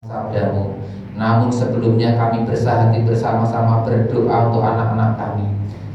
sabdamu. Namun sebelumnya kami bersahati bersama-sama berdoa untuk anak-anak kami.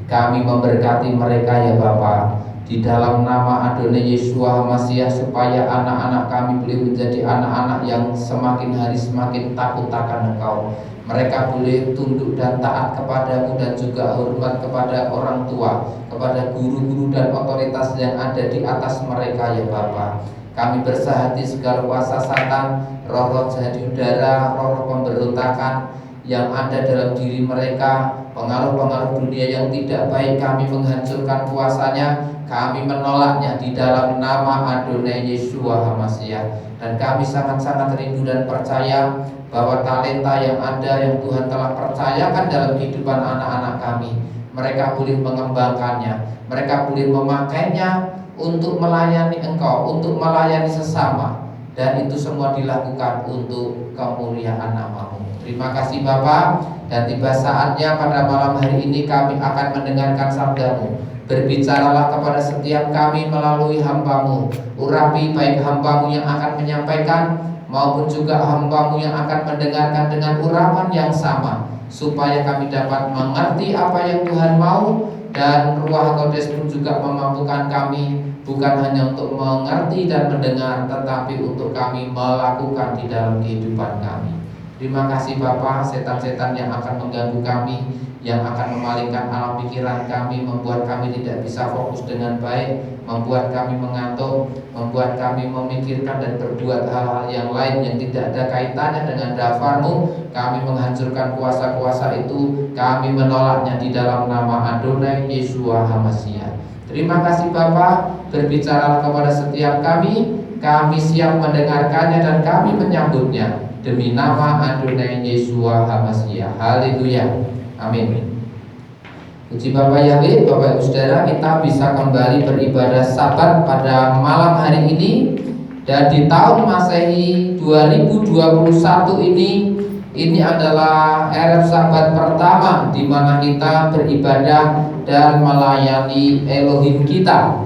Kami memberkati mereka ya Bapa, di dalam nama Adonai Yesus Masiah, supaya anak-anak kami boleh menjadi anak-anak yang semakin hari semakin takut akan Engkau. Mereka boleh tunduk dan taat kepadamu dan juga hormat kepada orang tua, kepada guru-guru dan otoritas yang ada di atas mereka ya Bapa. Kami bersahati segala kuasa Satan, roh-roh jahat di udara, roh-roh pemberontakan yang ada dalam diri mereka, pengaruh-pengaruh dunia yang tidak baik, kami menghancurkan kuasanya, kami menolaknya di dalam nama Adonai Yesus Masiah. Dan kami sangat-sangat rindu dan percaya bahwa talenta yang ada, yang Tuhan telah percayakan dalam kehidupan anak-anak kami, mereka boleh mengembangkannya, mereka boleh memakainya untuk melayani Engkau, untuk melayani sesama, dan itu semua dilakukan untuk kemuliaan nama-Mu. Terima kasih Bapa, dan tiba saatnya pada malam hari ini kami akan mendengarkan sabda-Mu. Berbicaralah kepada setiap kami melalui hamba-Mu. Urapi baik hamba-Mu yang akan menyampaikan maupun juga hamba-Mu yang akan mendengarkan dengan urapan yang sama, supaya kami dapat mengerti apa yang Tuhan mau. Dan Ruach Kodes pun juga memampukan kami bukan hanya untuk mengerti dan mendengar, tetapi untuk kami melakukan di dalam kehidupan kami. Terima kasih Bapa, setan-setan yang akan mengganggu kami, yang akan memalingkan alam pikiran kami, membuat kami tidak bisa fokus dengan baik, membuat kami mengantuk, membuat kami memikirkan dan berbuat hal-hal yang lain yang tidak ada kaitannya dengan dafar-Mu. Kami menghancurkan kuasa-kuasa itu, kami menolaknya di dalam nama Adonai Yesus Masiah. Terima kasih Bapa, berbicaralah kepada setiap kami siap mendengarkannya dan kami menyambutnya demi nama Adonai Yesus Masiah. Haleluya. Amin. Puji Bapak Yahweh, Bapak Ibu Saudara, kita bisa kembali beribadah Sabat pada malam hari ini. Dan di tahun Masehi 2021 ini adalah Erev Sabat pertama di mana kita beribadah dan melayani Elohim kita.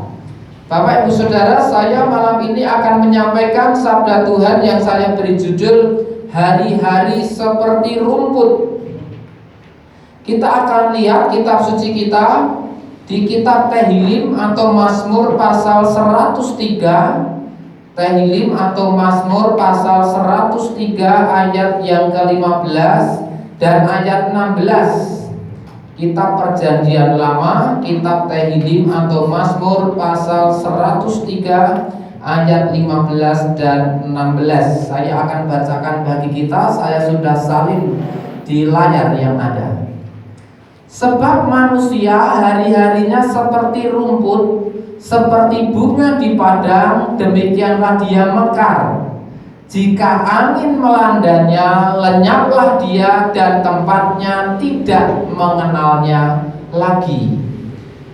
Bapak Ibu Saudara, saya malam ini akan menyampaikan sabda Tuhan yang saya beri judul Hari-hari seperti rumput. Kita akan lihat kitab suci kita di kitab Tehillim atau Mazmur pasal 103. Tehillim atau Mazmur pasal 103 ayat yang ke-15 dan ayat 16. Kitab Perjanjian Lama, kitab Tehillim atau Mazmur pasal 103 ayat 15 dan 16. Saya akan bacakan bagi kita, saya sudah salin di layar yang ada. Sebab manusia hari-harinya seperti rumput, seperti bunga di padang, demikianlah dia mekar. Jika angin melandanya, lenyaplah dia dan tempatnya tidak mengenalnya lagi.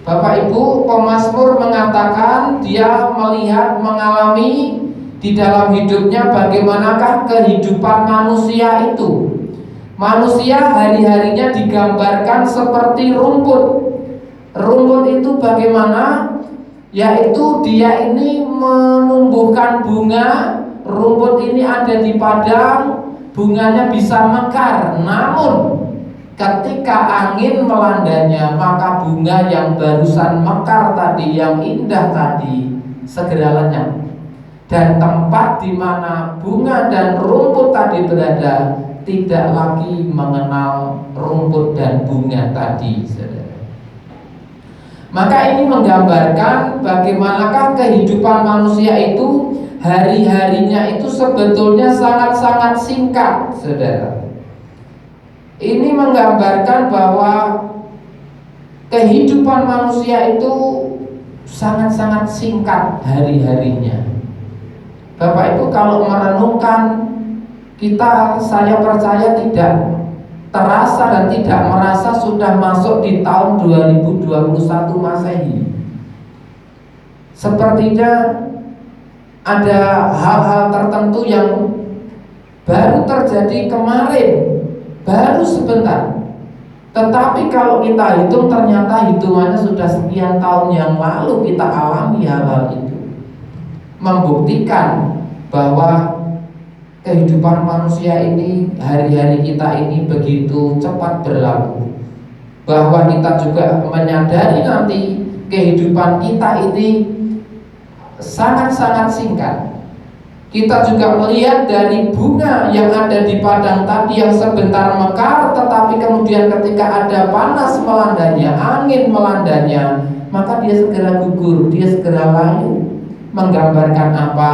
Bapak Ibu, pemazmur mengatakan dia melihat, mengalami di dalam hidupnya bagaimanakah kehidupan manusia itu. Manusia hari-harinya digambarkan seperti rumput. Rumput itu bagaimana? Yaitu dia ini menumbuhkan bunga. Rumput ini ada di padang, bunganya bisa mekar. Namun ketika angin melandanya, maka bunga yang barusan mekar tadi, yang indah tadi, segera lenyap. Dan tempat di mana bunga dan rumput tadi berada tidak lagi mengenal rumput dan bunga tadi, saudara. Maka ini menggambarkan bagaimanakah kehidupan manusia itu hari-harinya itu sebetulnya sangat-sangat singkat, saudara. Ini menggambarkan bahwa kehidupan manusia itu sangat-sangat singkat hari-harinya. Bapak Ibu kalau merenungkan, saya percaya tidak terasa dan tidak merasa sudah masuk di tahun 2021 Masehi. Sepertinya ada hal-hal tertentu yang baru terjadi kemarin, baru sebentar. Tetapi kalau kita hitung, ternyata hitungannya sudah sekian tahun yang lalu kita alami hal-hal itu. Membuktikan bahwa kehidupan manusia ini, hari-hari kita ini begitu cepat berlalu, bahwa kita juga menyadari nanti kehidupan kita ini sangat-sangat singkat. Kita juga melihat dari bunga yang ada di padang tadi yang sebentar mekar, tetapi kemudian ketika ada panas melandanya, angin melandanya, maka dia segera gugur, dia segera layu. Menggambarkan apa?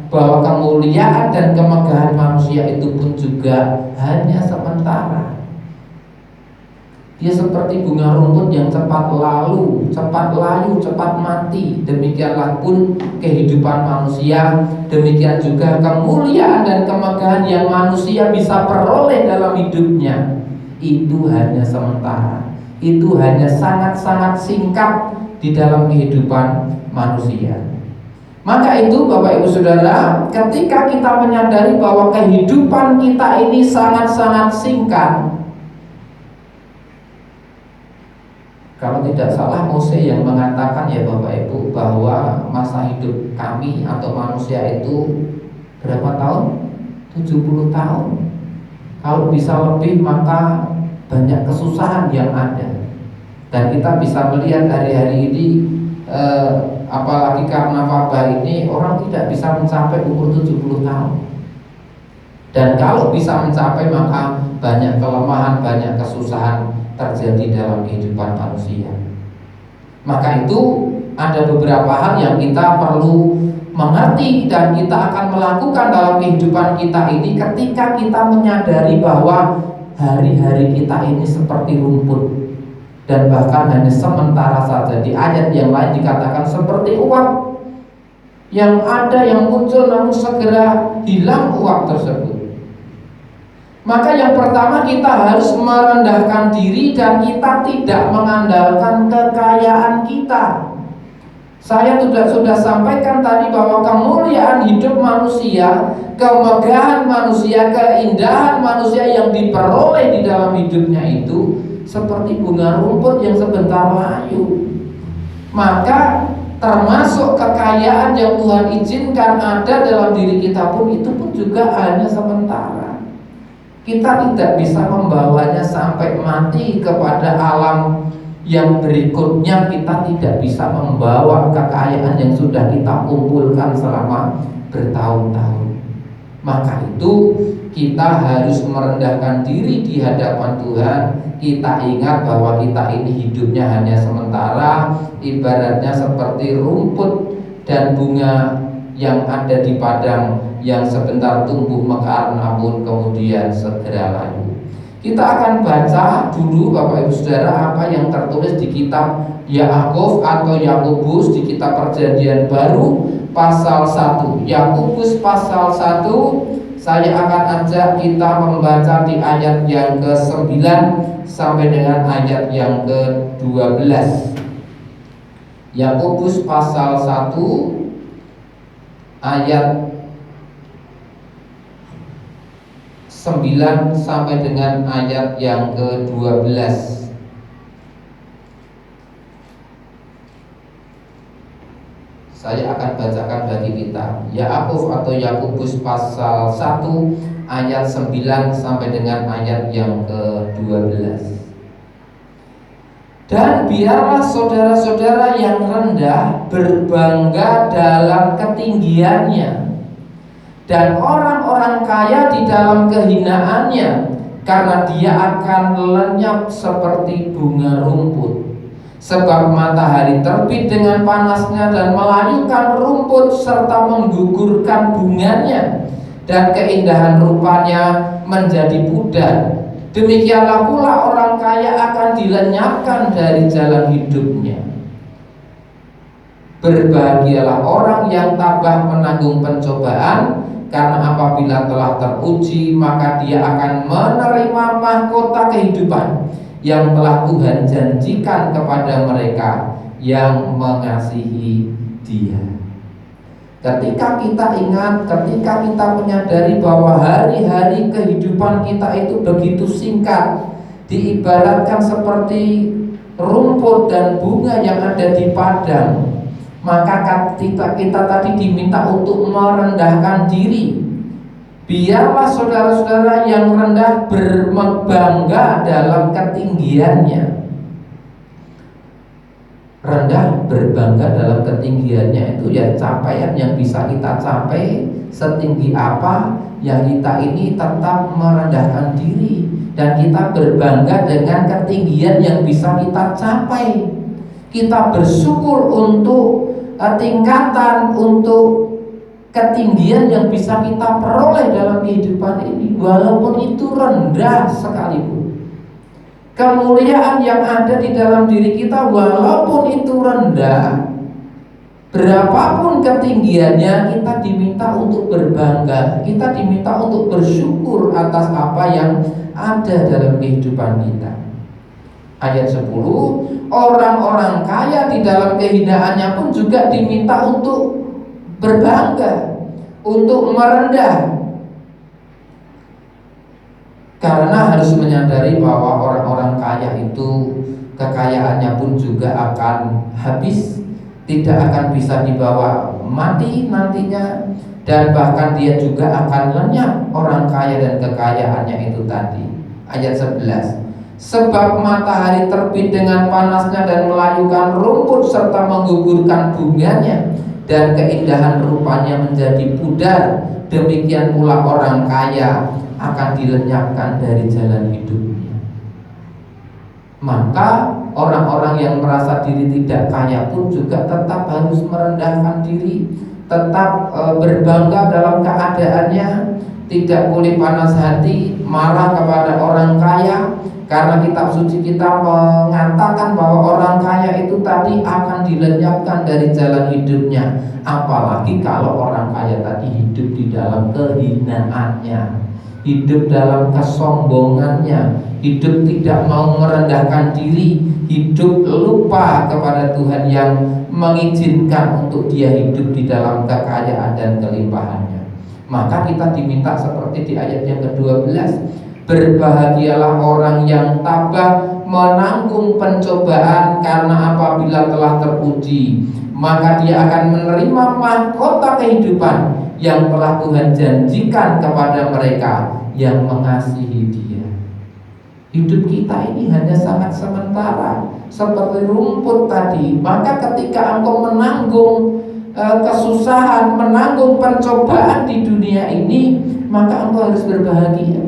Bahwa kemuliaan dan kemegahan manusia itu pun juga hanya sementara. Dia seperti bunga rumput yang cepat lalu, cepat layu, cepat mati. Demikianlah pun kehidupan manusia. Demikian juga kemuliaan dan kemegahan yang manusia bisa peroleh dalam hidupnya, itu hanya sementara. Itu hanya sangat-sangat singkat di dalam kehidupan manusia. Maka itu Bapak Ibu Saudara, ketika kita menyadari bahwa kehidupan kita ini sangat-sangat singkat. Kalau tidak salah Mose yang mengatakan ya Bapak Ibu, bahwa masa hidup kami atau manusia itu berapa tahun? 70 tahun. Kalau bisa lebih maka banyak kesusahan yang ada. Dan kita bisa melihat hari-hari ini apalagi karena wabah ini, orang tidak bisa mencapai umur 70 tahun. Dan kalau bisa mencapai maka banyak kelemahan, banyak kesusahan terjadi dalam kehidupan manusia. Maka itu ada beberapa hal yang kita perlu mengerti dan kita akan melakukan dalam kehidupan kita ini ketika kita menyadari bahwa hari-hari kita ini seperti rumput dan bahkan hanya sementara saja. Di ayat yang lain dikatakan seperti uap yang ada yang muncul namun segera hilang uap tersebut. Maka yang pertama kita harus merendahkan diri dan kita tidak mengandalkan kekayaan kita. Saya sudah sampaikan tadi bahwa kemuliaan hidup manusia, kemegahan manusia, keindahan manusia yang diperoleh di dalam hidupnya itu seperti bunga rumput yang sebentar layu. Maka termasuk kekayaan yang Tuhan izinkan ada dalam diri kita pun itu pun juga hanya sementara. Kita tidak bisa membawanya sampai mati kepada alam yang berikutnya. Kita tidak bisa membawa kekayaan yang sudah kita kumpulkan selama bertahun-tahun. Maka itu kita harus merendahkan diri di hadapan Tuhan. Kita ingat bahwa kita ini hidupnya hanya sementara, ibaratnya seperti rumput dan bunga yang ada di padang yang sebentar tumbuh mekar namun kemudian segera layu. Kita akan baca dulu Bapak Ibu Saudara apa yang tertulis di kitab Yakub atau Yakobus di kitab Perjanjian Baru pasal 1. Yakobus pasal 1, saya akan ajak kita membaca di ayat yang ke-9 sampai dengan ayat yang ke-12. Yakobus pasal 1 ayat 9 sampai dengan ayat yang ke-12. Saya akan bacakan bagi kita. Yakub atau Yakobus pasal 1 ayat 9 sampai dengan ayat yang ke-12. Dan biarlah saudara-saudara yang rendah berbangga dalam ketinggiannya, dan orang-orang kaya di dalam kehinaannya, karena dia akan lenyap seperti bunga rumput. Sebab matahari terbit dengan panasnya dan melayukan rumput serta menggugurkan bunganya, dan keindahan rupanya menjadi pudar. Demikianlah pula orang kaya akan dilenyapkan dari jalan hidupnya. Berbahagialah orang yang tabah menanggung pencobaan, karena apabila telah teruji maka dia akan menerima mahkota kehidupan yang telah Tuhan janjikan kepada mereka yang mengasihi Dia. Ketika kita ingat, ketika kita menyadari bahwa hari-hari kehidupan kita itu begitu singkat, diibaratkan seperti rumput dan bunga yang ada di padang, maka kita tadi diminta untuk merendahkan diri. Biarlah saudara-saudara yang rendah berbangga dalam ketinggiannya. Rendah berbangga dalam ketinggiannya itu ya capaian yang bisa kita capai setinggi apa, yang kita ini tetap merendahkan diri dan kita berbangga dengan ketinggian yang bisa kita capai. Kita bersyukur untuk tingkatan, untuk ketinggian yang bisa kita peroleh dalam kehidupan ini, walaupun itu rendah sekalipun. Kemuliaan yang ada di dalam diri kita walaupun itu rendah, berapapun ketinggiannya, kita diminta untuk berbangga, kita diminta untuk bersyukur atas apa yang ada dalam kehidupan kita. Ayat 10, orang-orang kaya di dalam kehinaannya pun juga diminta untuk berbangga, untuk merendah. Karena harus menyadari bahwa orang-orang kaya itu kekayaannya pun juga akan habis, tidak akan bisa dibawa mati nantinya, dan bahkan dia juga akan lenyap, orang kaya dan kekayaannya itu tadi. Ayat 11, sebab matahari terbit dengan panasnya dan melayukan rumput serta menggugurkan bunganya, dan keindahan rupanya menjadi pudar, demikian pula orang kaya akan dilenyapkan dari jalan hidupnya. Maka orang-orang yang merasa diri tidak kaya pun juga tetap harus merendahkan diri, tetap berbangga dalam keadaannya, tidak boleh panas hati, marah kepada orang kaya, karena kitab suci kita mengatakan bahwa orang kaya itu tadi akan dilenyapkan dari jalan hidupnya. Apalagi kalau orang kaya tadi hidup di dalam kehinaannya, hidup dalam kesombongannya, hidup tidak mau merendahkan diri, hidup lupa kepada Tuhan yang mengizinkan untuk dia hidup di dalam kekayaan dan kelimpahannya. Maka kita diminta seperti di ayat yang ke-12, berbahagialah orang yang tabah menanggung pencobaan, karena apabila telah terpuji, maka dia akan menerima mahkota kehidupan yang telah Tuhan janjikan kepada mereka yang mengasihi Dia. Hidup kita ini hanya sangat sementara, seperti rumput tadi. Maka ketika engkau menanggung kesusahan, menanggung pencobaan di dunia ini, maka engkau harus berbahagia.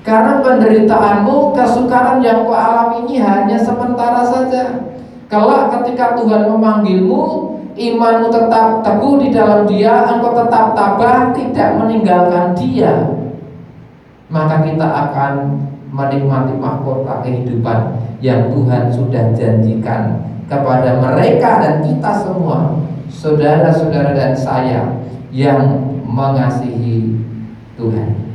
Karena penderitaanmu, kesukaran yang kau alami ini hanya sementara saja. Kelak ketika Tuhan memanggilmu, imanmu tetap teguh di dalam Dia, engkau tetap tabah, tidak meninggalkan Dia, maka kita akan menikmati mahkota kehidupan yang Tuhan sudah janjikan kepada mereka dan kita semua, saudara-saudara dan saya yang mengasihi Tuhan.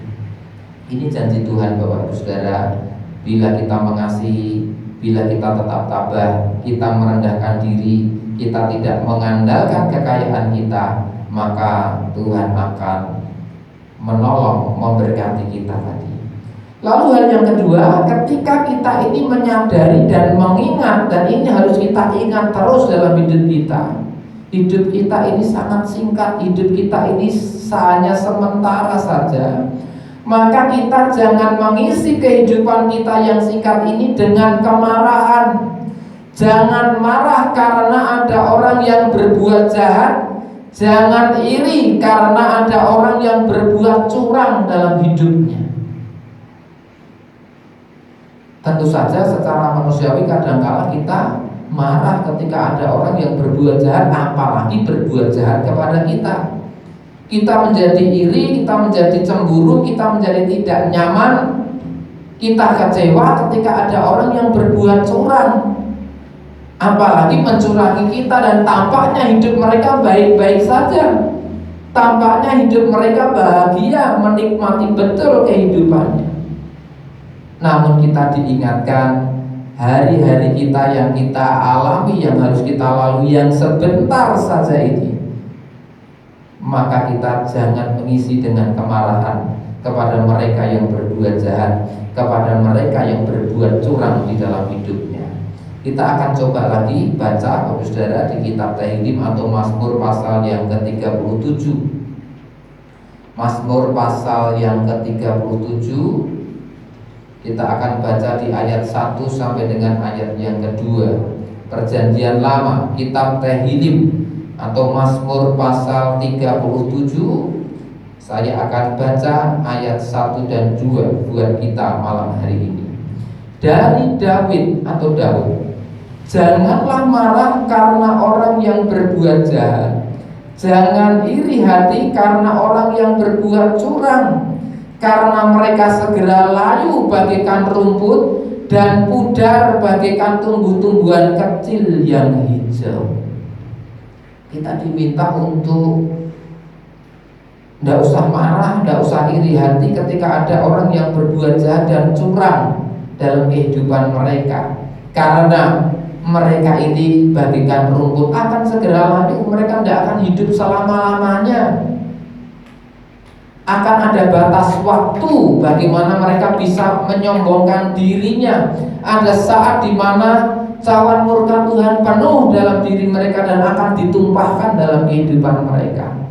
Ini janji Tuhan, Bapak Ibu Saudara. Bila kita mengasihi, bila kita tetap tabah, kita merendahkan diri, kita tidak mengandalkan kekayaan kita, maka Tuhan akan menolong, memberkati kita tadi. Lalu hal yang kedua, ketika kita ini menyadari dan mengingat, dan ini harus kita ingat terus dalam hidup kita. Hidup kita ini sangat singkat, hidup kita ini hanya sementara saja. Maka kita jangan mengisi kehidupan kita yang singkat ini dengan kemarahan. Jangan marah karena ada orang yang berbuat jahat. Jangan iri karena ada orang yang berbuat curang dalam hidupnya. Tentu saja secara manusiawi kadang-kala kita marah ketika ada orang yang berbuat jahat, apalagi berbuat jahat kepada kita. Kita menjadi iri, kita menjadi cemburu, kita menjadi tidak nyaman, kita kecewa ketika ada orang yang berbuat curang, apalagi mencurangi kita, dan tampaknya hidup mereka baik-baik saja, tampaknya hidup mereka bahagia, menikmati betul kehidupannya. Namun kita diingatkan, hari-hari kita yang kita alami, yang harus kita lalui, yang sebentar saja ini, maka kita jangan mengisi dengan kemarahan kepada mereka yang berbuat jahat, kepada mereka yang berbuat curang di dalam hidupnya. Kita akan coba lagi baca, Bapak Saudara, di kitab Tehillim atau Mazmur pasal yang ke-37. Mazmur pasal yang ke-37, kita akan baca di ayat 1 sampai dengan ayat yang kedua. Perjanjian Lama, kitab Tehillim atau Mazmur pasal 37. Saya akan baca ayat 1 dan 2 buat kita malam hari ini. Dari Daud atau Daud, janganlah marah karena orang yang berbuat jahat. Jangan iri hati karena orang yang berbuat curang, karena mereka segera layu bagaikan rumput dan pudar bagaikan tumbuh-tumbuhan kecil yang hijau. Kita diminta untuk tidak usah marah, tidak usah iri hati ketika ada orang yang berbuat jahat dan curang dalam kehidupan mereka, karena mereka ini bagikan rumput akan segera layu. Mereka tidak akan hidup selama-lamanya. Akan ada batas waktu bagaimana mereka bisa menyombongkan dirinya. Ada saat di mana cawan murka Tuhan penuh dalam diri mereka dan akan ditumpahkan dalam kehidupan mereka.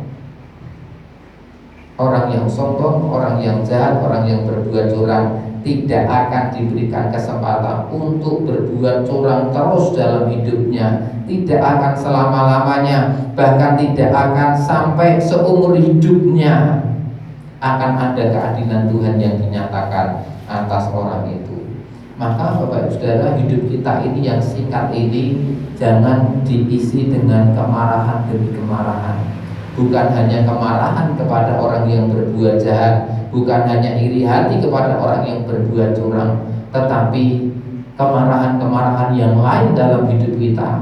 Orang yang sombong, orang yang jahat, orang yang berbuat curang tidak akan diberikan kesempatan untuk berbuat curang terus dalam hidupnya. Tidak akan selama-lamanya, bahkan tidak akan sampai seumur hidupnya. Akan ada keadilan Tuhan yang dinyatakan atas orang itu. Maka Bapak Ibu Saudara, hidup kita ini yang singkat ini jangan diisi dengan kemarahan demi kemarahan. Bukan hanya kemarahan kepada orang yang berbuat jahat, bukan hanya iri hati kepada orang yang berbuat curang, tetapi kemarahan-kemarahan yang lain dalam hidup kita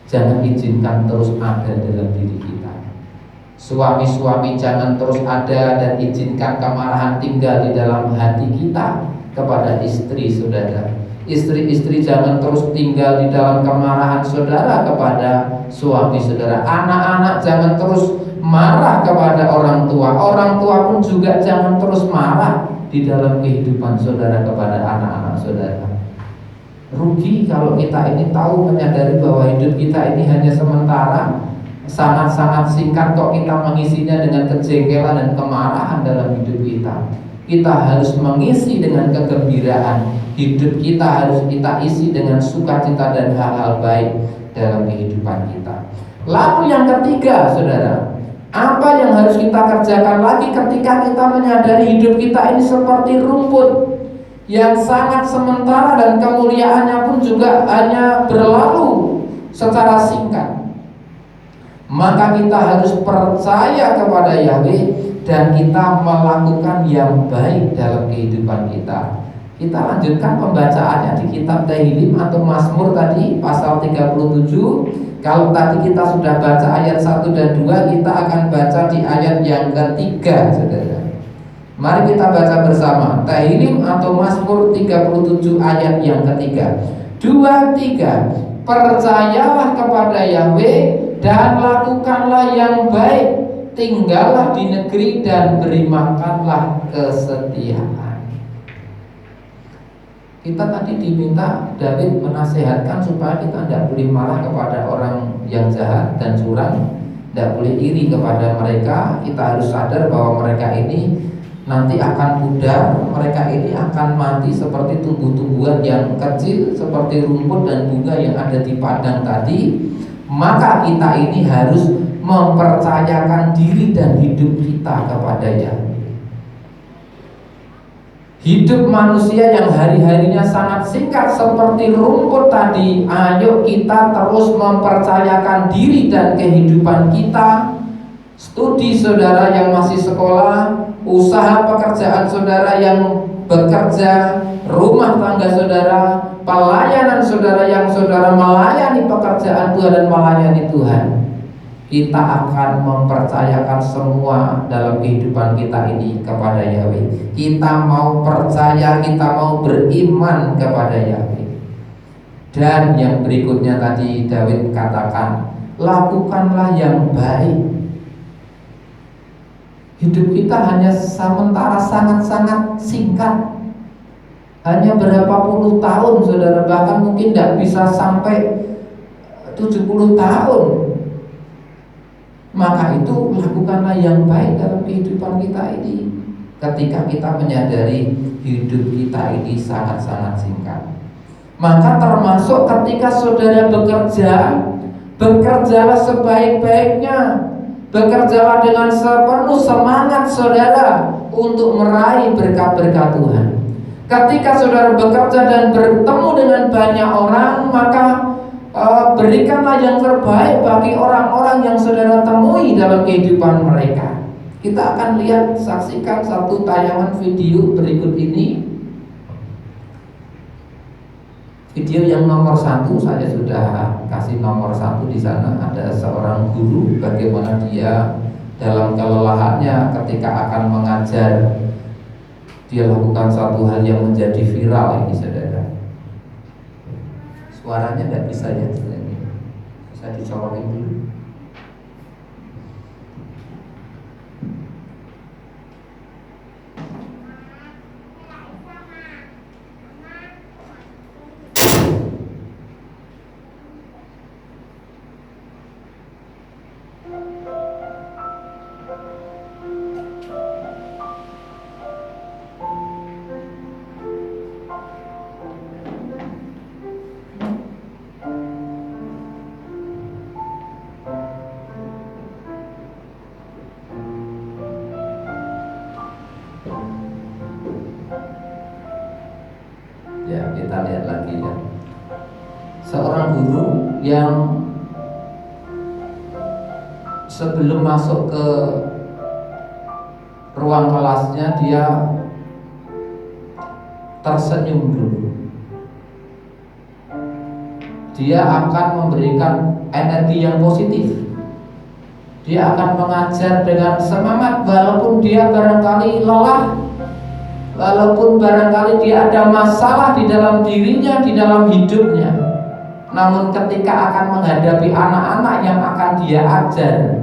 jangan izinkan terus ada dalam diri kita. Suami-suami jangan terus ada dan izinkan kemarahan tinggal di dalam hati kita kepada istri saudara. Istri-istri jangan terus tinggal di dalam kemarahan saudara kepada suami saudara. Anak-anak jangan terus marah kepada orang tua. Orang tua pun juga jangan terus marah di dalam kehidupan saudara kepada anak-anak saudara. Rugi kalau kita ini tahu menyadari bahwa hidup kita ini hanya sementara, sangat-sangat singkat kok kita mengisinya dengan kejengkelan dan kemarahan dalam hidup kita. Kita harus mengisi dengan kegembiraan. Hidup kita harus kita isi dengan sukacita dan hal-hal baik dalam kehidupan kita. Lalu yang ketiga saudara, apa yang harus kita kerjakan lagi ketika kita menyadari hidup kita ini seperti rumput yang sangat sementara dan kemuliaannya pun juga hanya berlalu secara singkat. Maka kita harus percaya kepada Yahweh dan kita melakukan yang baik dalam kehidupan kita. Kita lanjutkan pembacaannya di kitab Tehillim atau Mazmur tadi pasal 37. Kalau tadi kita sudah baca ayat 1 dan 2, kita akan baca di ayat yang ketiga saudara. Mari kita baca bersama Tehillim atau Mazmur 37 ayat yang ketiga. 2, 3. Percayalah kepada Yahweh dan lakukanlah yang baik, tinggallah di negeri dan beri makanlah kesetiaan. Kita tadi diminta Daud menasihatkan supaya kita tidak boleh marah kepada orang yang jahat dan curang, tidak boleh iri kepada mereka. Kita harus sadar bahwa mereka ini nanti akan pudar, mereka ini akan mati seperti tumbuh-tumbuhan yang kecil, seperti rumput dan bunga yang ada di padang tadi. Maka kita ini harus mempercayakan diri dan hidup kita kepada Yahweh. Hidup manusia yang hari-harinya sangat singkat seperti rumput tadi, ayo kita terus mempercayakan diri dan kehidupan kita. Studi saudara yang masih sekolah, usaha pekerjaan saudara yang bekerja, rumah tangga saudara, pelayanan saudara yang saudara melayani pekerjaan Tuhan dan melayani Tuhan. Kita akan mempercayakan semua dalam kehidupan kita ini kepada Yahweh. Kita mau percaya, kita mau beriman kepada Yahweh. Dan yang berikutnya tadi Daud katakan, lakukanlah yang baik. Hidup kita hanya sementara, sangat-sangat singkat. Hanya berapa puluh tahun saudara, bahkan mungkin tidak bisa sampai 70 tahun. Maka itu lakukanlah yang baik dalam kehidupan kita ini. Ketika kita menyadari hidup kita ini sangat-sangat singkat, maka termasuk ketika saudara bekerja, bekerjalah sebaik-baiknya, bekerjalah dengan sepenuh semangat saudara untuk meraih berkat-berkat Tuhan. Ketika saudara bekerja dan bertemu dengan banyak orang, maka berikanlah yang terbaik bagi orang-orang yang saudara temui dalam kehidupan mereka. Kita akan lihat, saksikan satu tayangan video berikut ini. Video yang nomor 1 saya sudah kasih nomor 1 di sana. Ada seorang guru, bagaimana dia dalam kelelahannya ketika akan mengajar, dia lakukan satu hal yang menjadi viral ini saudara. Suaranya tidak bisa ya, bisa dicolokin dulu. Ya, kita lihat lagi ya. Seorang guru yang sebelum masuk ke ruang kelasnya dia tersenyum dulu. Dia akan memberikan energi yang positif. Dia akan mengajar dengan semangat walaupun dia barangkali lelah, walaupun barangkali dia ada masalah di dalam dirinya, di dalam hidupnya. Namun ketika akan menghadapi anak-anak yang akan dia ajar,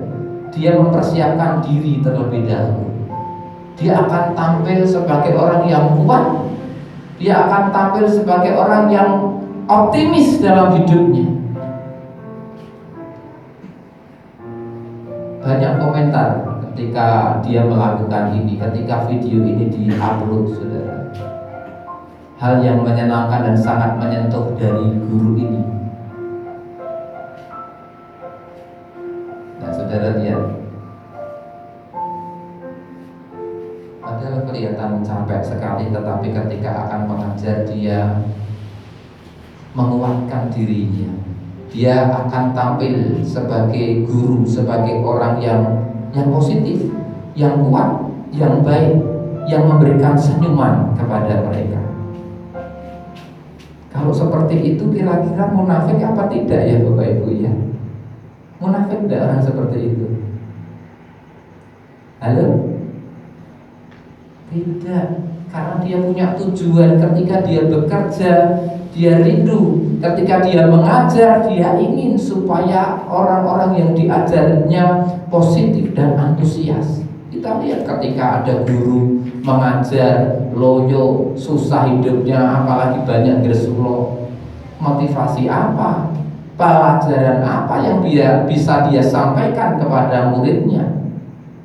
dia mempersiapkan diri terlebih dahulu. Dia akan tampil sebagai orang yang kuat. Dia akan tampil sebagai orang yang optimis dalam hidupnya. Banyak komentar ketika dia melakukan ini, ketika video ini di-upload saudara. Hal yang menyenangkan dan sangat menyentuh dari guru ini. Nah saudara lihat, padahal kelihatan capek sekali, tetapi ketika akan mengajar dia menguatkan dirinya. Dia akan tampil sebagai guru, sebagai orang yang positif, yang kuat, yang baik, yang memberikan senyuman kepada mereka. Kalau seperti itu kira-kira munafik apa tidak ya Bapak Ibu ya? Munafik tidak orang seperti itu? Halo? Tidak, karena dia punya tujuan. Ketika dia bekerja, dia rindu. Ketika dia mengajar, dia ingin supaya orang-orang yang diajarnya positif dan antusias. Kita lihat ketika ada guru mengajar loyo, susah hidupnya, apalagi banyak gersulo, motivasi apa, pelajaran apa yang bisa dia sampaikan kepada muridnya?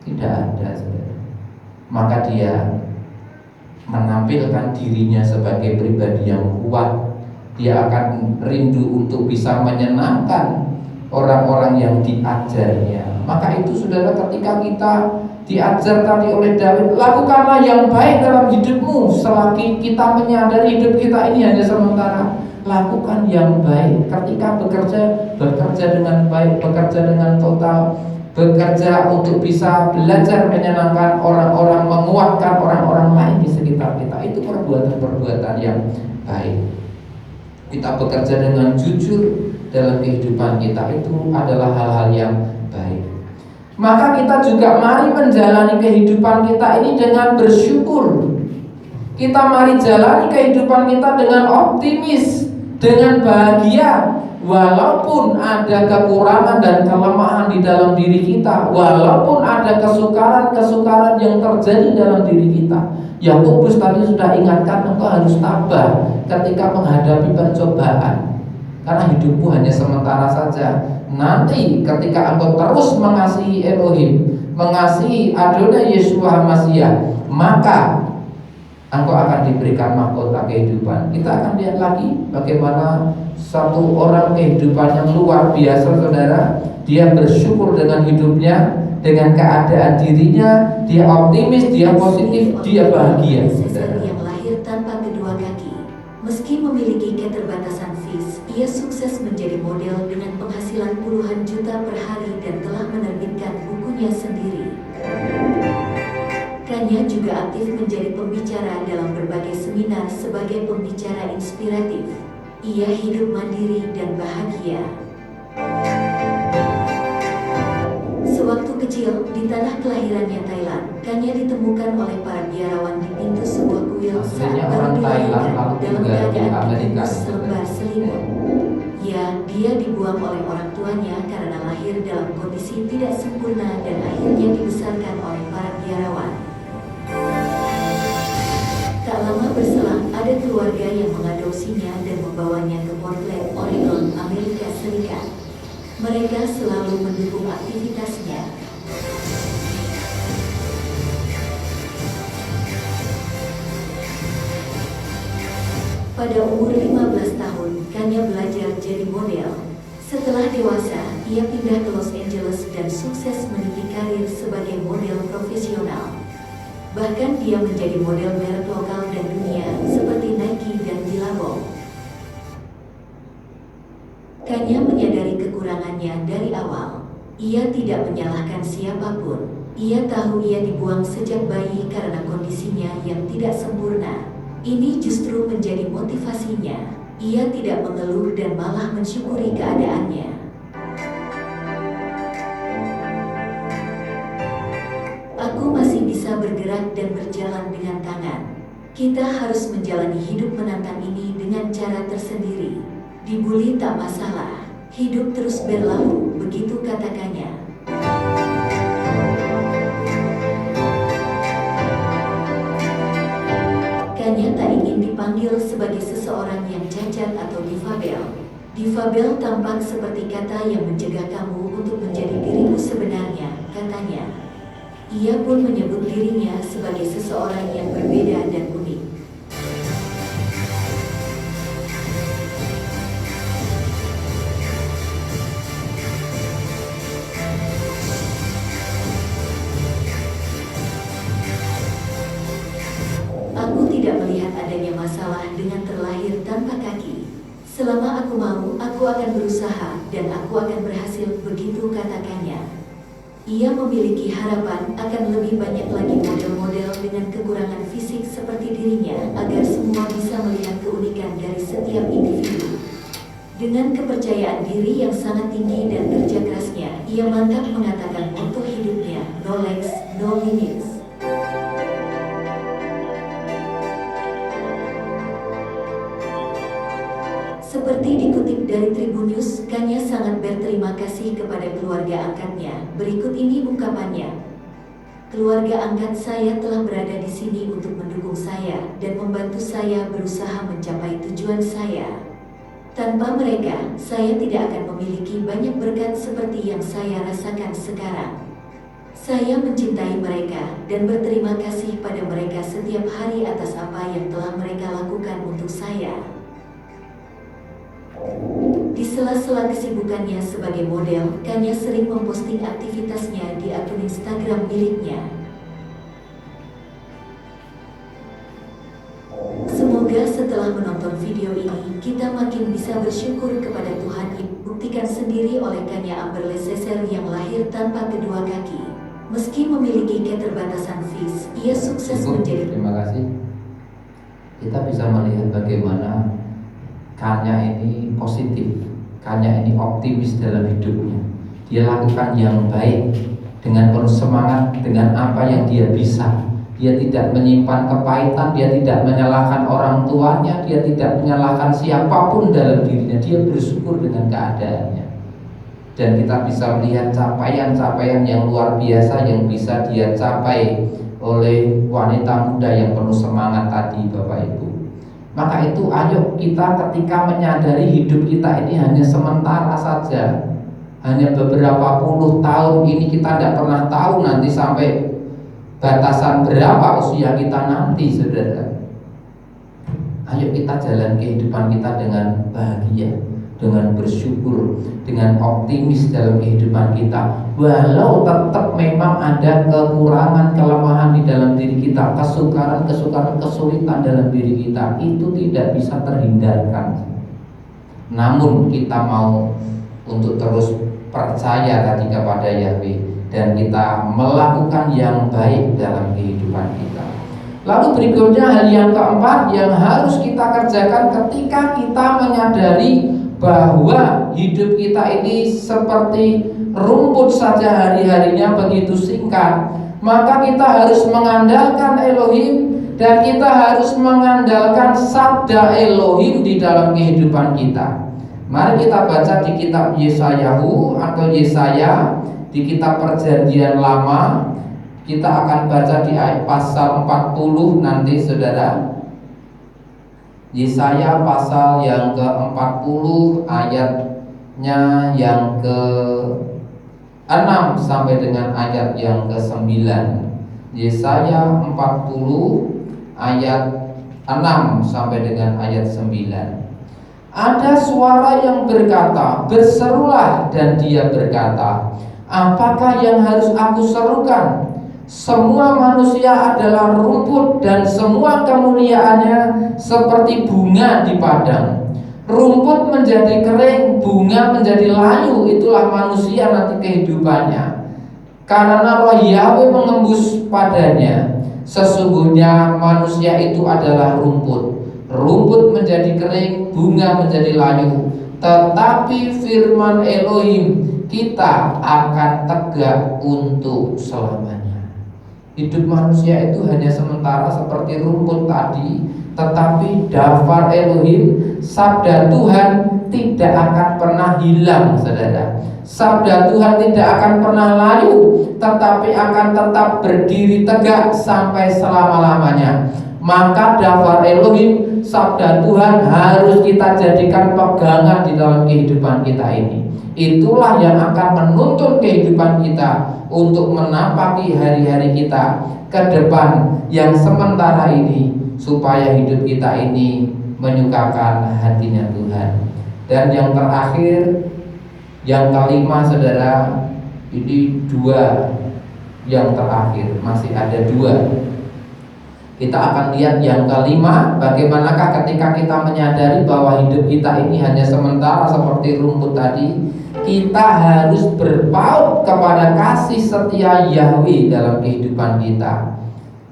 Tidak ada. Maka dia menampilkan dirinya sebagai pribadi yang kuat. Dia akan rindu untuk bisa menyenangkan orang-orang yang diajarnya. Maka itu saudara, ketika kita diajar tadi oleh Daud, lakukanlah yang baik dalam hidupmu. Selagi kita menyadari hidup kita ini hanya sementara, lakukan yang baik. Ketika bekerja dengan baik, bekerja dengan total, bekerja untuk bisa belajar menyenangkan orang-orang, menguatkan orang-orang lain di sekitar kita. Itu perbuatan-perbuatan yang baik. Kita bekerja dengan jujur dalam kehidupan kita, itu adalah hal-hal yang baik. Maka kita juga mari menjalani kehidupan kita ini dengan bersyukur. Kita mari jalani kehidupan kita dengan optimis, dengan bahagia. Walaupun ada kekurangan dan kelemahan di dalam diri kita, walaupun ada kesukaran-kesukaran yang terjadi dalam diri kita, Yakobus tadi sudah ingatkan, engkau harus tabah ketika menghadapi pencobaan. karena hidupmu hanya sementara saja. Nanti ketika engkau terus mengasihi Elohim, mengasihi Adonai Yeshua Mashiach, maka engkau akan diberikan mahkota kehidupan. Kita akan lihat lagi bagaimana satu orang kehidupan yang luar biasa, saudara. Dia bersyukur dengan hidupnya, dengan keadaan dirinya. Dia optimis, dia positif, dia bahagia. Yang lahir tanpa kedua kaki, meski memiliki keterbatasan fisik, ia sukses menjadi model dengan penghasilan puluhan juta per hari dan telah menerbitkan bukunya sendiri. Kanya juga aktif menjadi pembicara dalam berbagai seminar sebagai pembicara inspiratif. Ia hidup mandiri dan bahagia. Sewaktu kecil, di tanah kelahirannya Thailand, Kanya ditemukan oleh para biarawan di pintu sebuah kuil saat baru dilahirkan dalam keadaan dibungkus selembar selimut. Ya, dia dibuang oleh orang tuanya karena lahir dalam kondisi tidak sempurna dan akhirnya dibesarkan oleh para biarawan. Tak lama berselang, ada keluarga yang mengadopsinya dan membawanya ke Portland, Oregon, Amerika Serikat. Mereka selalu mendukung aktivitasnya. Pada umur 15 tahun, Kanya belajar jadi model. Setelah dewasa, ia pindah ke Los Angeles dan sukses meniti karir sebagai model profesional. Bahkan dia menjadi model merek lokal dan dunia seperti Nike dan Billabong. Kanya menyadari kekurangannya dari awal. Ia tidak menyalahkan siapapun. Ia tahu ia dibuang sejak bayi karena kondisinya yang tidak sempurna. Ini justru menjadi motivasinya. Ia tidak mengeluh dan malah mensyukuri keadaannya. Aku masih bisa bergerak dan berjalan dengan tangan. Kita harus menjalani hidup menantang ini dengan cara tersendiri. Dibully tak masalah, hidup terus berlalu, begitu katakannya. Kanya tak ingin dipanggil sebagai seseorang yang cacat atau difabel. Difabel tampak seperti kata yang mencegah kamu untuk menjadi dirimu sebenarnya, katanya. Ia pun menyebut dirinya sebagai seseorang yang berbeda dan unik. Aku tidak melihat adanya masalah dengan terlahir tanpa kaki. Selama aku mau, aku akan berusaha dan aku akan berhasil, begitu katakannya. Ia memiliki harapan akan lebih banyak lagi model-model dengan kekurangan fisik seperti dirinya agar semua bisa melihat keunikan dari setiap individu. Dengan kepercayaan diri yang sangat tinggi dan kerja kerasnya, ia mantap mengatakan moto hidupnya, no legs, no limits. Seperti dikutip dari Tribun News, Kanya sangat berterima kasih kepada keluarga angkatnya. Berikut ini ungkapannya. Keluarga angkat saya telah berada di sini untuk mendukung saya dan membantu saya berusaha mencapai tujuan saya. Tanpa mereka, saya tidak akan memiliki banyak berkat seperti yang saya rasakan sekarang. Saya mencintai mereka dan berterima kasih pada mereka setiap hari atas apa yang telah mereka lakukan untuk saya. Di sela-sela kesibukannya sebagai model, Kanya sering memposting aktivitasnya di akun Instagram miliknya. Semoga setelah menonton video ini, kita makin bisa bersyukur kepada Tuhan yang dibuktikan sendiri oleh Kanya Amber Leseser yang lahir tanpa kedua kaki. Meski memiliki keterbatasan fisik, ia sukses menjadi... Terima kasih. Kita bisa melihat bagaimana Kanya ini positif, Kanya ini optimis dalam hidupnya. Dia lakukan yang baik dengan penuh semangat dengan apa yang dia bisa. Dia tidak menyimpan kepahitan, dia tidak menyalahkan orang tuanya, dia tidak menyalahkan siapapun dalam dirinya. Dia bersyukur dengan keadaannya. Dan kita bisa melihat capaian-capaian yang luar biasa yang bisa dia capai oleh wanita muda yang penuh semangat tadi, Bapak Ibu. Maka itu ayo kita ketika menyadari hidup kita ini hanya sementara saja, hanya beberapa puluh tahun ini, kita tidak pernah tahu nanti sampai batasan berapa usia kita nanti, saudara. Ayo kita jalan kehidupan kita dengan bahagia, dengan bersyukur, dengan optimis dalam kehidupan kita. Walau tetap memang ada kekurangan, kelemahan di dalam diri kita, kesukaran, kesulitan dalam diri kita, itu tidak bisa terhindarkan. Namun kita mau untuk terus percaya tadi kepada Yahweh, dan kita melakukan yang baik dalam kehidupan kita. Lalu berikutnya, hal yang keempat yang harus kita kerjakan ketika kita menyadari bahwa hidup kita ini seperti rumput saja, hari-harinya begitu singkat, maka kita harus mengandalkan Elohim, dan kita harus mengandalkan sabda Elohim di dalam kehidupan kita. Mari kita baca di kitab Yesayahu atau Yesaya, di kitab Perjanjian Lama. Kita akan baca di ayat pasal 40 nanti, saudara. Yesaya pasal yang ke-40 ayatnya yang ke-6 sampai dengan ayat yang ke-9. Yesaya 40 ayat 6 sampai dengan ayat 9. Ada suara yang berkata, berserulah, dan dia berkata, apakah yang harus aku serukan? Semua manusia adalah rumput, dan semua kemuliaannya seperti bunga di padang. Rumput menjadi kering, bunga menjadi layu, itulah manusia nanti kehidupannya. Karena roh Yahweh mengembus padanya. Sesungguhnya manusia itu adalah rumput. Rumput menjadi kering, bunga menjadi layu, tetapi firman Elohim kita akan tegak untuk selamanya. Hidup manusia itu hanya sementara seperti rumput tadi, tetapi dafar Elohim, sabda Tuhan tidak akan pernah hilang, saudara. Sabda Tuhan tidak akan pernah layu, tetapi akan tetap berdiri tegak sampai selama-lamanya. Maka dafar Elohim, sabda Tuhan, harus kita jadikan pegangan di dalam kehidupan kita ini. Itulah yang akan menuntun kehidupan kita untuk menapaki hari-hari kita ke depan yang sementara ini, supaya hidup kita ini menyukakan hatinya Tuhan. Dan yang terakhir, yang kelima, saudara, ini dua yang terakhir, masih ada dua. Kita akan lihat yang kelima, bagaimanakah ketika kita menyadari bahwa hidup kita ini hanya sementara seperti rumput tadi. Kita harus berpaut kepada kasih setia Yahweh dalam kehidupan kita.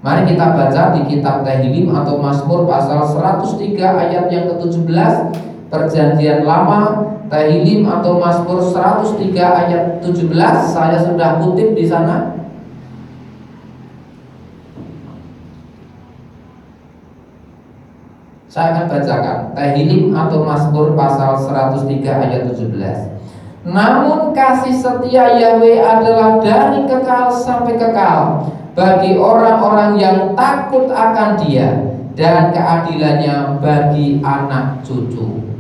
Mari kita baca di kitab Tehillim atau Mazmur pasal 103 ayat yang ke-17, Perjanjian Lama, Tehillim atau Mazmur 103 ayat 17. Saya sudah kutip di sana. Saya akan bacakan Tehillim atau Mazmur pasal 103 ayat 17. Namun kasih setia Yahweh adalah dari kekal sampai kekal bagi orang-orang yang takut akan Dia, dan keadilannya bagi anak cucu.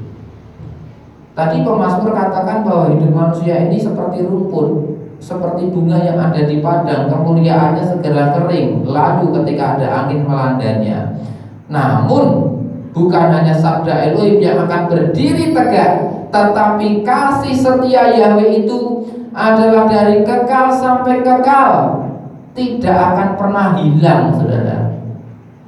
Tadi pemazmur katakan bahwa hidup manusia ini seperti rumput, seperti bunga yang ada di padang, kemuliaannya segera kering, lalu ketika ada angin melandanya. Namun bukan hanya sabda Elohim yang akan berdiri tegak, tetapi kasih setia Yahweh itu adalah dari kekal sampai kekal, tidak akan pernah hilang, saudara.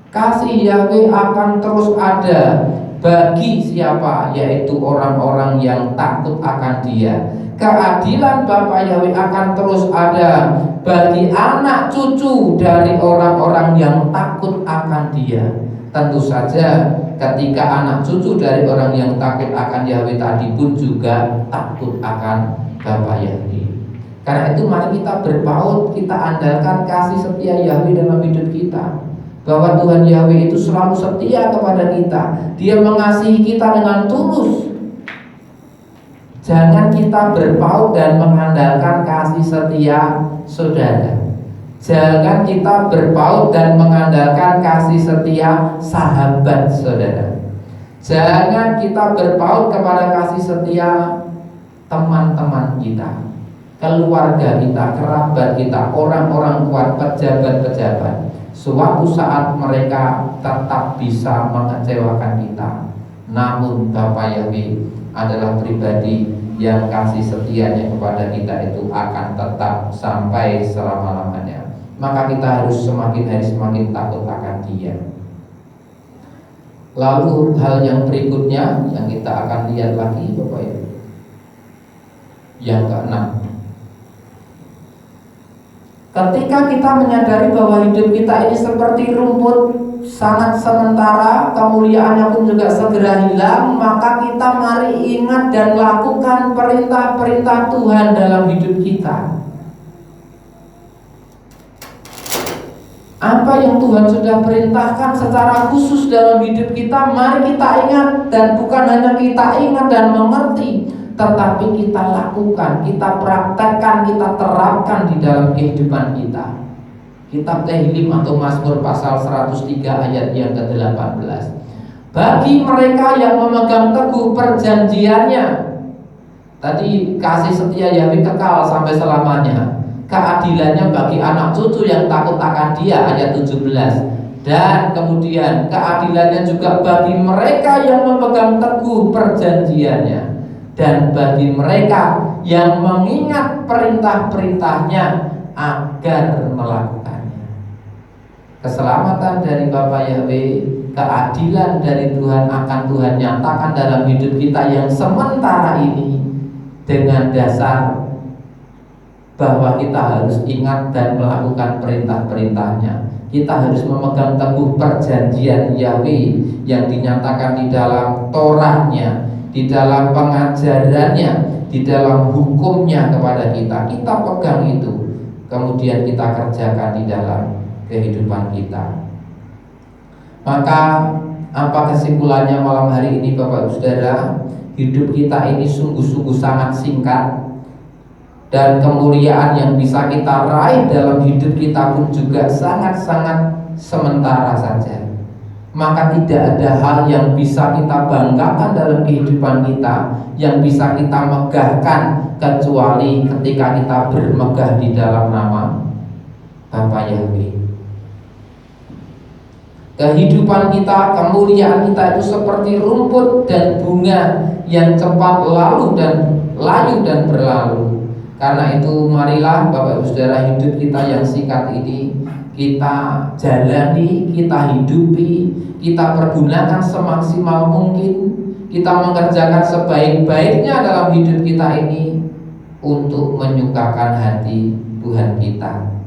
Kasih Yahweh akan terus ada bagi siapa? Yaitu orang-orang yang takut akan Dia. Keadilan Bapa Yahweh akan terus ada bagi anak cucu dari orang-orang yang takut akan Dia. Tentu saja ketika anak cucu dari orang yang takut akan Yahweh tadi pun juga takut akan Bapa Yahweh. Karena itu mari kita berpaut, kita andalkan kasih setia Yahweh dalam hidup kita. Bahwa Tuhan Yahweh itu selalu setia kepada kita. Dia mengasihi kita dengan tulus. Jangan kita berpaut dan mengandalkan kasih setia saudara. Jangan kita berpaut dan mengandalkan kasih setia sahabat saudara. Jangan kita berpaut kepada kasih setia teman-teman kita, keluarga kita, kerabat kita, orang-orang kuat, pejabat-pejabat. Suatu saat mereka tetap bisa mengecewakan kita. Namun Bapa Yahweh adalah pribadi yang kasih setianya kepada kita itu akan tetap sampai selama-lamanya. Maka kita harus semakin hari semakin takut akan Dia. Lalu hal yang berikutnya yang kita akan lihat lagi Bapak Ibu, yang keenam, ketika kita menyadari bahwa hidup kita ini seperti rumput, sangat sementara, kemuliaannya pun juga segera hilang, maka kita mari ingat dan lakukan perintah-perintah Tuhan dalam hidup kita. Apa yang Tuhan sudah perintahkan secara khusus dalam hidup kita, mari kita ingat, dan bukan hanya kita ingat dan mengerti, tetapi kita lakukan, kita praktekkan, kita terapkan di dalam kehidupan kita. Kitab Tehillim atau Mazmur pasal 103 ayat yang ke-18. Bagi mereka yang memegang teguh perjanjiannya, tadi kasih setia Yahweh kekal sampai selamanya. Keadilannya bagi anak cucu yang takut akan Dia, ayat 17. Dan kemudian keadilannya juga bagi mereka yang memegang teguh perjanjiannya, dan bagi mereka yang mengingat perintah-perintahnya agar melakukannya. Keselamatan dari Bapa Yahweh, keadilan dari Tuhan akan Tuhan nyatakan dalam hidup kita yang sementara ini dengan dasar bahwa kita harus ingat dan melakukan perintah-perintahnya. Kita harus memegang teguh perjanjian Yahweh yang dinyatakan di dalam Torahnya, di dalam pengajarannya, di dalam hukumnya kepada kita. Kita pegang itu, kemudian kita kerjakan di dalam kehidupan kita. Maka apa kesimpulannya malam hari ini Bapak Ibu Saudara? Hidup kita ini sungguh-sungguh sangat singkat, dan kemuliaan yang bisa kita raih dalam hidup kita pun juga sangat-sangat sementara saja. Maka tidak ada hal yang bisa kita banggakan dalam kehidupan kita, yang bisa kita megahkan, kecuali ketika kita bermegah di dalam nama Bapa Yahweh. Kehidupan kita, kemuliaan kita itu seperti rumput dan bunga yang cepat lalu dan layu dan berlalu. Karena itu marilah Bapak Ibu Saudara, hidup kita yang singkat ini kita jalani, kita hidupi, kita pergunakan semaksimal mungkin, kita mengerjakan sebaik-baiknya dalam hidup kita ini untuk menyukakan hati Tuhan kita.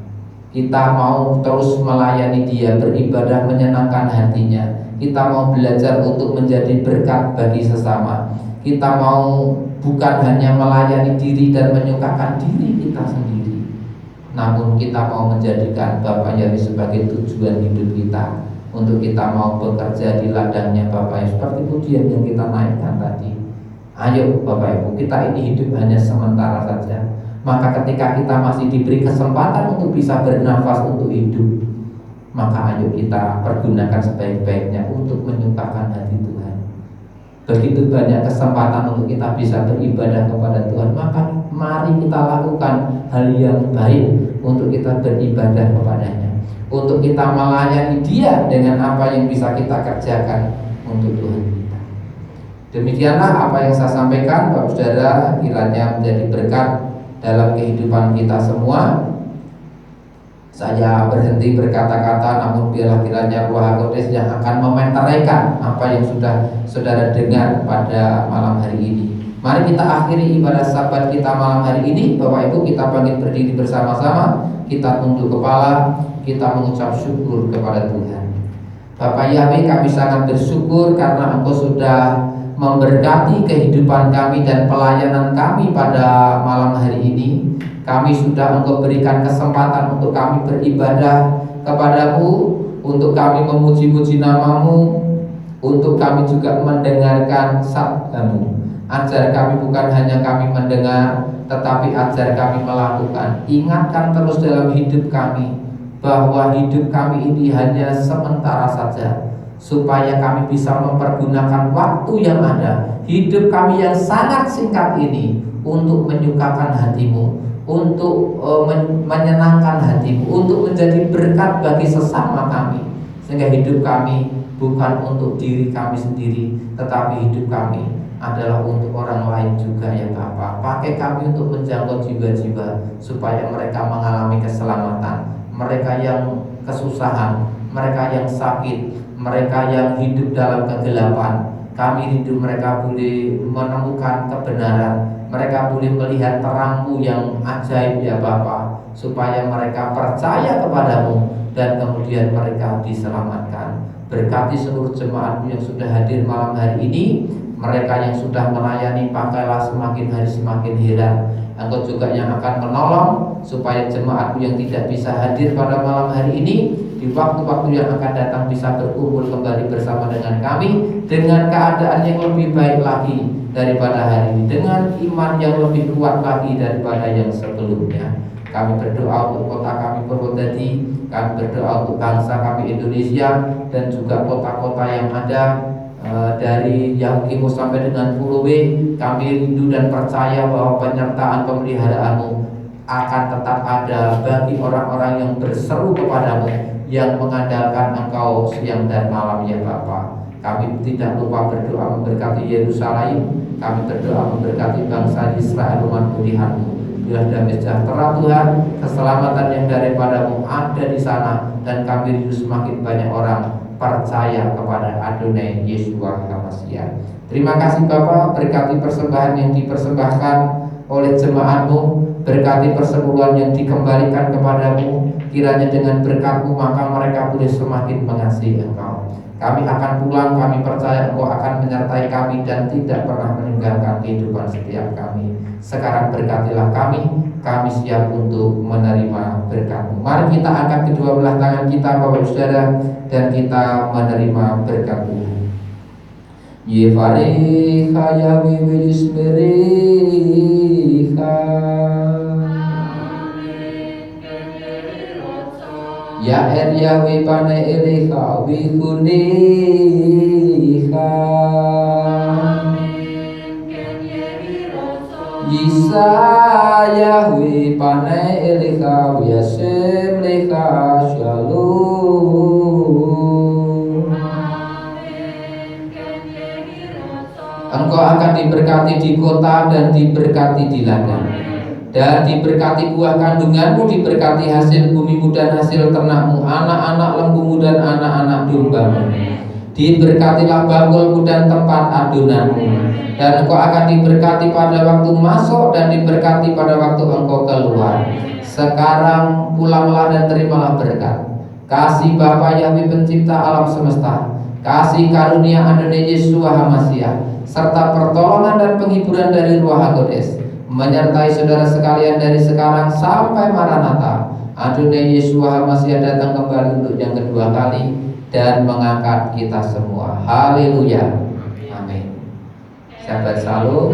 Kita mau terus melayani Dia, beribadah menyenangkan hatinya. Kita mau belajar untuk menjadi berkat bagi sesama. Kita mau bukan hanya melayani diri dan menyukakan diri kita sendiri, namun kita mau menjadikan Bapa Yahweh sebagai tujuan hidup kita. Untuk kita mau bekerja di ladangnya Bapa Yahweh, seperti pujian yang kita naikkan tadi. Ayo Bapak Ibu, kita ini hidup hanya sementara saja. Maka ketika kita masih diberi kesempatan untuk bisa bernafas untuk hidup, maka ayo kita pergunakan sebaik-baiknya untuk menyukakan hati Tuhan. Begitu banyak kesempatan untuk kita bisa beribadah kepada Tuhan, maka mari kita lakukan hal yang baik untuk kita beribadah kepadanya, untuk kita melayani Dia dengan apa yang bisa kita kerjakan untuk Tuhan kita. Demikianlah apa yang saya sampaikan Bapak Saudara, kiranya menjadi berkat dalam kehidupan kita semua. Saya berhenti berkata-kata, namun biarlah kiranya Roh HaKudus yang akan mementeraikan apa yang sudah saudara dengar pada malam hari ini. Mari kita akhiri ibadah sabat kita malam hari ini. Bapak Ibu, kita bangkit berdiri bersama-sama, kita tunduk kepala, kita mengucap syukur kepada Tuhan. Bapak Yahweh, kami sangat bersyukur karena Engkau sudah memberkati kehidupan kami dan pelayanan kami pada malam hari ini. Kami sudah Engkau berikan kesempatan untuk kami beribadah kepadamu, untuk kami memuji-muji nama-Mu, untuk kami juga mendengarkan sabda-Mu. Ajar kami bukan hanya kami mendengar, tetapi ajar kami melakukan. Ingatkan terus dalam hidup kami bahwa hidup kami ini hanya sementara saja. supaya kami bisa mempergunakan waktu yang ada, hidup kami yang sangat singkat ini untuk menyukakan hatimu, untuk menyenangkan hatimu, untuk menjadi berkat bagi sesama kami, sehingga hidup kami bukan untuk diri kami sendiri, tetapi hidup kami adalah untuk orang lain juga ya Bapa. Pakai kami untuk menjangkau jiwa-jiwa supaya mereka mengalami keselamatan, mereka yang kesusahan, mereka yang sakit, mereka yang hidup dalam kegelapan, kami rindu mereka boleh menemukan kebenaran, mereka boleh melihat terang-Mu yang ajaib ya Bapa, supaya mereka percaya kepadamu dan kemudian mereka diselamatkan. Berkati seluruh jemaat-Mu yang sudah hadir malam hari ini, mereka yang sudah melayani, pakailah semakin hari semakin heran. Engkau juga yang akan menolong supaya jemaat-Mu yang tidak bisa hadir pada malam hari ini di waktu-waktu yang akan datang bisa berkumpul kembali bersama dengan kami dengan keadaan yang lebih baik lagi daripada hari ini, dengan iman yang lebih kuat lagi daripada yang sebelumnya. Kami berdoa untuk kota kami Purwodadi, kami berdoa untuk bangsa kami Indonesia, dan juga kota-kota yang ada dari Yahukimu sampai dengan Pulau W. Kami rindu dan percaya bahwa penyertaan pemeliharaan-Mu akan tetap ada bagi orang-orang yang berseru kepadamu, yang mengandalkan Engkau siang dan malam ya Bapa. Kami tidak lupa berdoa memberkati Yerusalem, kami berdoa memberkati bangsa Israel umat pilihan-Mu. Biar damai sejahtera Tuhan, keselamatan yang daripada-Mu ada di sana, dan kami rindu semakin banyak orang percaya kepada Adonai Yeshua HaMashiach. Terima kasih Bapa, berkati persembahan yang dipersembahkan oleh jemaat-Mu, berkati persepuluhan yang dikembalikan kepadamu. Kiranya dengan berkat-Mu maka mereka boleh semakin mengasihi Engkau. Kami akan pulang, kami percaya Engkau akan menyertai kami dan tidak pernah meninggalkan kehidupan setiap kami. Sekarang berkatilah kami siap untuk menerima berkat-Mu. Mari kita angkat kedua belah tangan kita Bapak Saudara, dan kita menerima berkat Tuhan. Yevarecha Yahweh v'yishmerecha, Ya'er Yahweh panei elecha v'chunecha, Yisa Yahweh panei elecha v'yashem lecha shalom. Engkau akan diberkati di kota dan diberkati di ladang, dan diberkati buah kandunganmu, diberkati hasil bumimu dan hasil ternakmu, anak-anak lembumu dan anak-anak dombamu. Diberkatilah bangkulmu dan tempat adonanmu, dan engkau akan diberkati pada waktu masuk dan diberkati pada waktu engkau keluar. Sekarang pulanglah dan terimalah berkat. Kasih Bapa Yahweh pencipta alam semesta, kasih karunia Adonai Yeshua HaMashiach, serta pertolongan dan penghiburan dari Ruach HaKodes menyertai saudara sekalian dari sekarang sampai Maranatha. Adonai Yeshua HaMashiach datang kembali untuk yang kedua kali dan mengangkat kita semua. Haleluya. Amin. Shabbat Shalom.